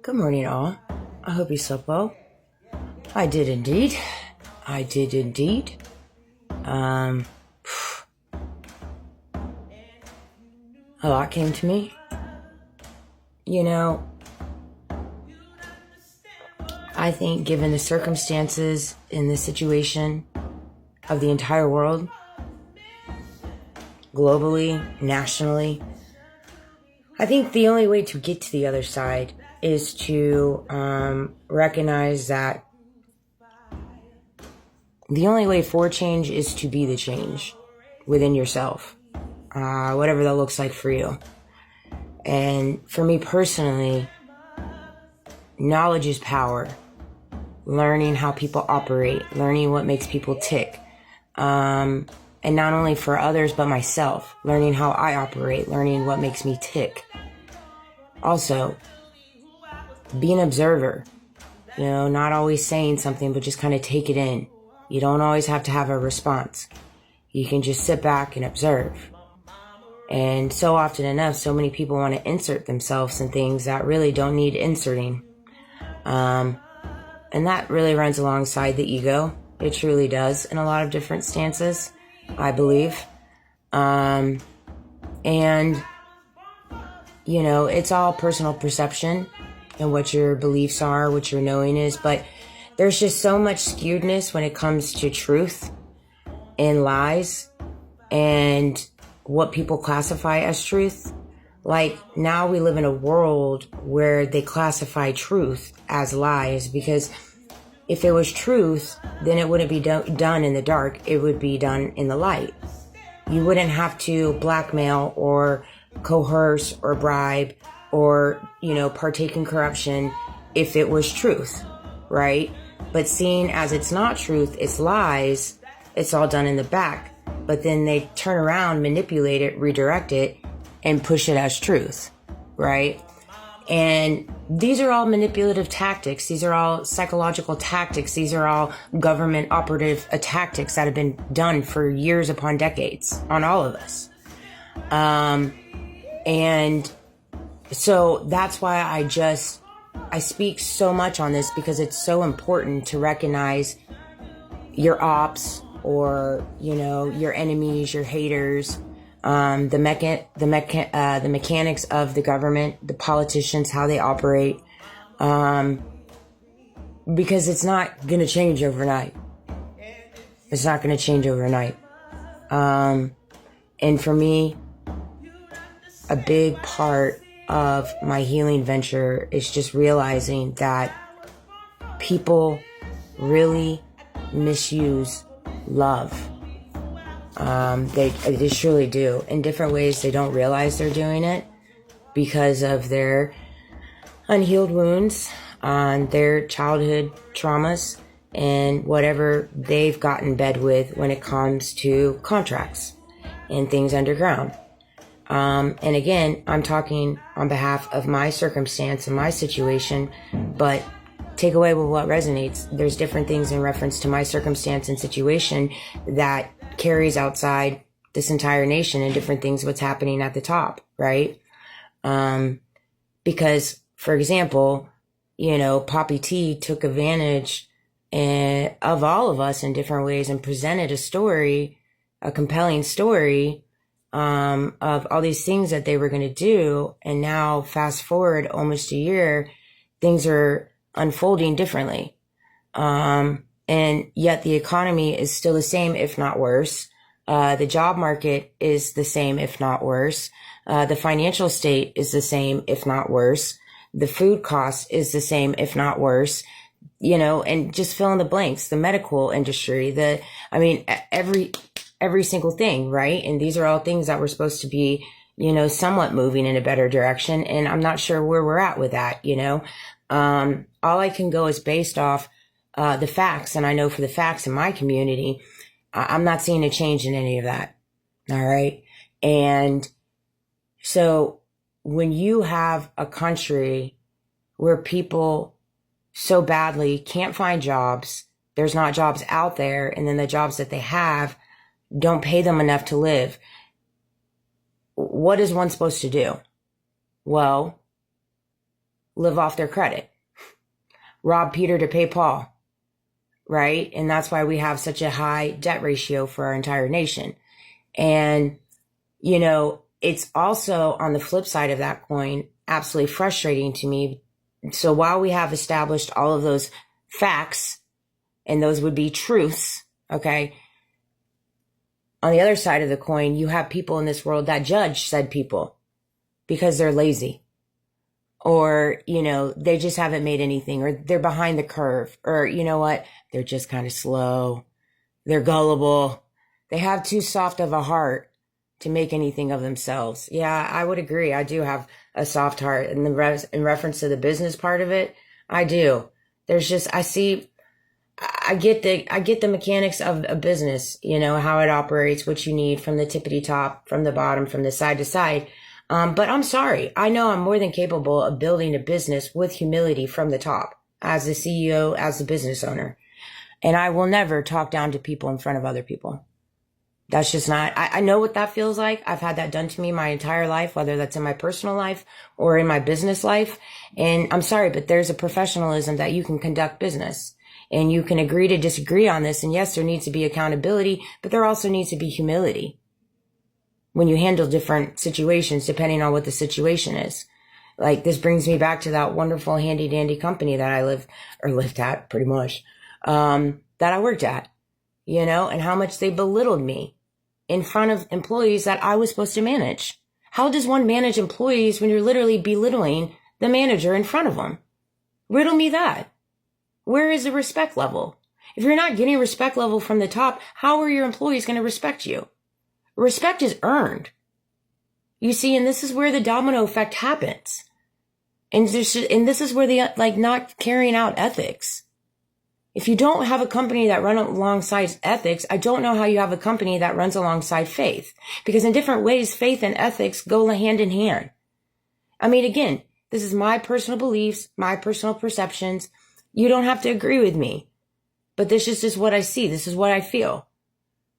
Good morning, all. I hope you slept well. I did indeed. I did indeed. A lot came to me. I think given the circumstances in the situation of the entire world, globally, nationally, I think the only way to get to the other side is to recognize that the only way for change is to be the change within yourself, whatever that looks like for you. And for me personally, knowledge is power. Learning how people operate, learning what makes people tick. And not only for others, but myself, learning how I operate, learning what makes me tick. Also, be an observer, not always saying something, but just kind of take it in. You don't always have to have a response. You can just sit back and observe. And so often enough, so many people want to insert themselves in things that really don't need inserting. And that really runs alongside the ego. It truly does in a lot of different stances, I believe. It's all personal perception and what your beliefs are, what your knowing is. But there's just so much skewedness when it comes to truth and lies and what people classify as truth. Like, now we live in a world where they classify truth as lies, because if it was truth, then it wouldn't be done in the dark. It would be done in the light. You wouldn't have to blackmail or coerce or bribe or, partake in corruption if it was truth, right? But seeing as it's not truth, it's lies, it's all done in the back. But then they turn around, manipulate it, redirect it, and push it as truth, right? And these are all manipulative tactics. These are all psychological tactics. These are all government operative tactics that have been done for years upon decades on all of us. And so that's why I speak so much on this, because it's so important to recognize your ops or, your enemies, your haters, the mechanics of the government, the politicians, how they operate, because it's not going to change overnight. It's not going to change overnight. And for me, a big part of my healing venture is just realizing that people really misuse love. They surely do. In different ways, they don't realize they're doing it because of their unhealed wounds, their childhood traumas, and whatever they've got in bed with when it comes to contracts and things underground. And again, I'm talking on behalf of my circumstance and my situation, but take away with what resonates. There's different things in reference to my circumstance and situation that carries outside this entire nation, and different things what's happening at the top, right? Because, for example, Poppy T took advantage of all of us in different ways and presented a compelling story of all these things that they were going to do. And now, fast forward almost a year, things are unfolding differently. And yet the economy is still the same, if not worse. The job market is the same, if not worse. The financial state is the same, if not worse. The food cost is the same, if not worse. And just fill in the blanks. The medical industry, every single thing, right? And these are all things that were supposed to be, somewhat moving in a better direction. And I'm not sure where we're at with that, all I can go is based off the facts. And I know for the facts in my community, I'm not seeing a change in any of that. All right. And so when you have a country where people so badly can't find jobs, there's not jobs out there, and then the jobs that they have don't pay them enough to live, what is one supposed to do? Well, live off their credit, rob Peter to pay Paul, right? And that's why we have such a high debt ratio for our entire nation. And, you know, it's also on the flip side of that coin, absolutely frustrating to me. So while we have established all of those facts, and those would be truths, okay, on the other side of the coin, you have people in this world that judge said people because they're lazy, or, you know, they just haven't made anything, or they're behind the curve, or, you know what, they're just kind of slow, they're gullible, they have too soft of a heart to make anything of themselves. Yeah, I would agree. I do have a soft heart. And in reference to the business part of it, I do. There's just, I get the mechanics of a business, you know, how it operates, what you need from the tippity top, from the bottom, from the side to side. But I'm sorry. I know I'm more than capable of building a business with humility from the top as the CEO, as the business owner. And I will never talk down to people in front of other people. That's just not, I know what that feels like. I've had that done to me my entire life, whether that's in my personal life or in my business life. And I'm sorry, but there's a professionalism that you can conduct business, and you can agree to disagree on this. And yes, there needs to be accountability, but there also needs to be humility when you handle different situations, depending on what the situation is. Like, this brings me back to that wonderful handy dandy company that I lived at pretty much, that I worked at, you know, and how much they belittled me in front of employees that I was supposed to manage. How does one manage employees when you're literally belittling the manager in front of them? Riddle me that. Where is the respect level? If you're not getting respect level from the top, how are your employees going to respect you? Respect is earned. You see, and this is where the domino effect happens. And this is where the, like, not carrying out ethics. If you don't have a company that runs alongside ethics, I don't know how you have a company that runs alongside faith. Because in different ways, faith and ethics go hand in hand. I mean, again, this is my personal beliefs, my personal perceptions. You don't have to agree with me. But this is just what I see. This is what I feel.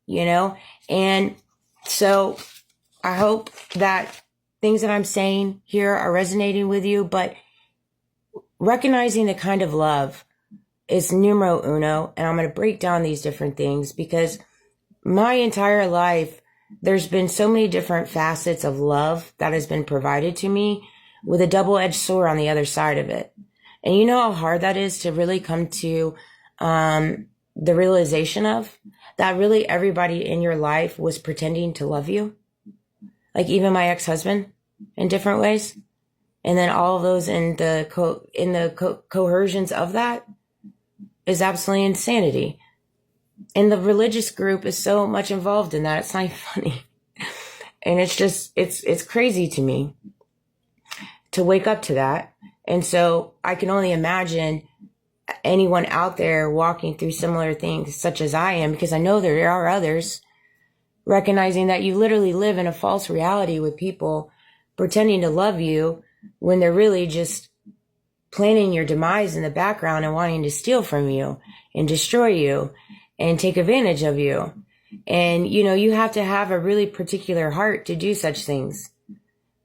You know? And so I hope that things that I'm saying here are resonating with you. But recognizing the kind of love is numero uno, and I'm going to break down these different things because my entire life, there's been so many different facets of love that has been provided to me with a double-edged sword on the other side of it. And you know how hard that is to really come to the realization of that really everybody in your life was pretending to love you. Like even my ex-husband in different ways. And then all of those in the coercions of that is absolutely insanity. And the religious group is so much involved in that. It's not funny. And it's just, it's crazy to me to wake up to that. And so I can only imagine anyone out there walking through similar things such as I am, because I know there are others, recognizing that you literally live in a false reality with people pretending to love you when they're really just planning your demise in the background and wanting to steal from you and destroy you and take advantage of you. And, you know, you have to have a really particular heart to do such things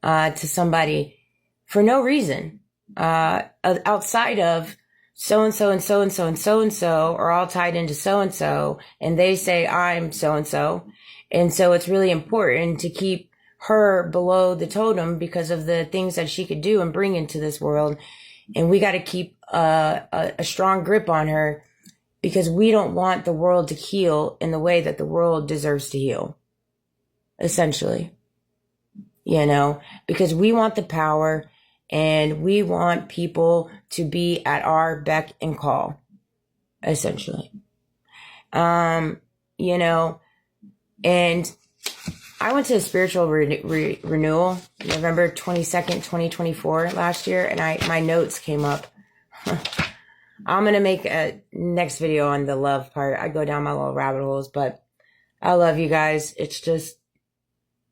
to somebody for no reason outside of so-and-so and so-and-so and so-and-so are all tied into so-and-so, and they say I'm so-and-so. And so it's really important to keep her below the totem because of the things that she could do and bring into this world. And we got to keep a strong grip on her because we don't want the world to heal in the way that the world deserves to heal, essentially. You know, because we want the power and we want people to be at our beck and call, essentially. You know, and I went to a spiritual renewal November 22nd, 2024 last year, and my notes came up. I'm going to make a next video on the love part. I go down my little rabbit holes, but I love you guys. It's just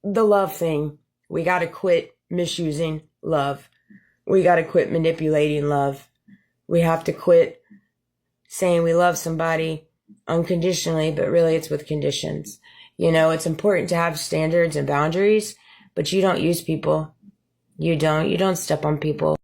the love thing. We got to quit misusing love. We got to quit manipulating love. We have to quit saying we love somebody unconditionally, but really it's with conditions. You know, it's important to have standards and boundaries, but you don't use people. You don't step on people.